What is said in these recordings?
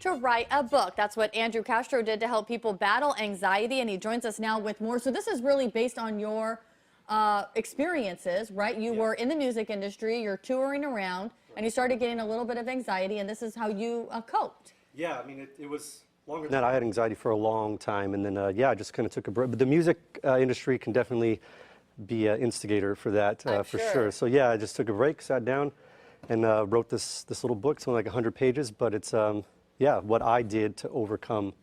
to write a book. That's what Andrew Castro did to help people battle anxiety, and he joins us now with more. So this is really based on your experiences, right? You were in the music industry, you're touring around, and you started getting a little bit of anxiety, and this is how you coped. Yeah, I mean, it was longer than that. I had anxiety for a long time, and then, yeah, I just kind of took a break. But the music industry can definitely be an instigator for that, for sure. So, yeah, I just took a break, sat down, and wrote this little book. It's only like 100 pages, but it's, yeah, what I did to overcome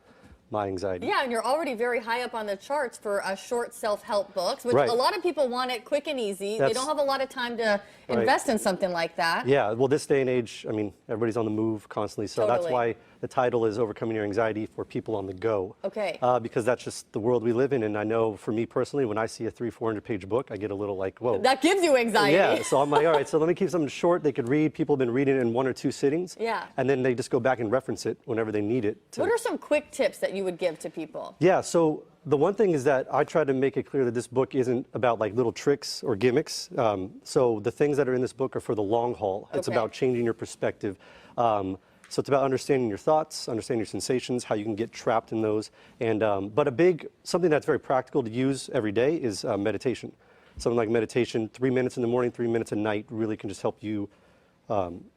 my anxiety. Yeah, and you're already very high up on the charts for short self-help books, which Right. a lot of people want it quick and easy. They don't have a lot of time to invest in something like that. Yeah, well, this day and age, I mean, everybody's on the move constantly, so that's why the title is Overcoming Your Anxiety for People on the Go. Okay. Because that's just the world we live in, and I know for me personally, when I see a 300-400 page book, I get a little like, whoa. That gives you anxiety. Yeah, so I'm like, all right, so let me keep something short they could read. People have been reading it in 1 or 2 sittings. Yeah. And then they just go back and reference it whenever they need it. What are some quick tips that you would give to people? Yeah, so the one thing is that I try to make it clear that this book isn't about like little tricks or gimmicks. So the things that are in this book are for the long haul. It's about changing your perspective. So it's about understanding your thoughts, understanding your sensations, how you can get trapped in those. And but something that's very practical to use every day is meditation. Something like meditation, 3 minutes in the morning, 3 minutes at night, really can just help you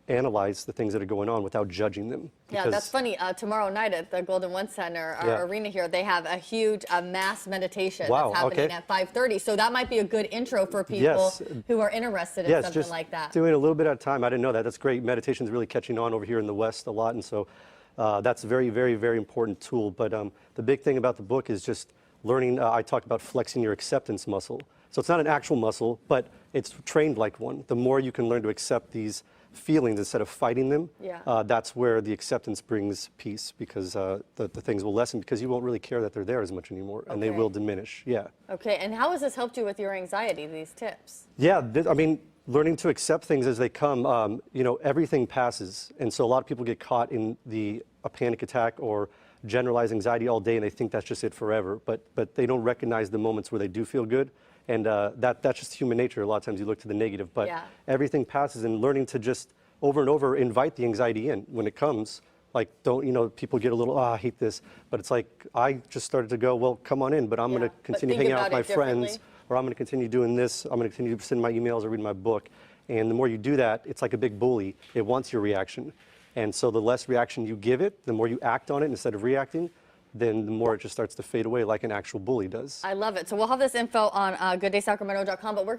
analyze the things that are going on without judging them. Yeah, that's funny. Tomorrow night at the Golden One Center arena here, they have a huge mass meditation that's happening at 5:30. So that might be a good intro for people who are interested in something like that. Doing a little bit at a time. I didn't know that. That's great. Meditation is really catching on over here in the West a lot, and so that's a very, very, very important tool. But the big thing about the book is just learning. I talked about flexing your acceptance muscle. So it's not an actual muscle, but it's trained like one. The more you can learn to accept these feelings instead of fighting them, that's where the acceptance brings peace, because the things will lessen, because you won't really care that they're there as much anymore, and they will diminish. Yeah. Okay, and how has this helped you with your anxiety, these tips? Yeah, I mean, learning to accept things as they come, you know, everything passes, and so a lot of people get caught in a panic attack or generalized anxiety all day, and they think that's just it forever, but they don't recognize the moments where they do feel good. And that's just human nature. A lot of times you look to the negative, but everything passes, and learning to just over and over invite the anxiety in when it comes. Like, don't, you know, people get a little, I hate this, but it's like, I just started to go, well, come on in, but I'm going to continue hanging out with my friends, or I'm going to continue doing this, I'm going to continue to send my emails or read my book. And the more you do that, it's like a big bully. It wants your reaction. And so the less reaction you give it, the more you act on it instead of reacting, then the more it just starts to fade away like an actual bully does. I love it. So we'll have this info on gooddaysacramento.com, but we're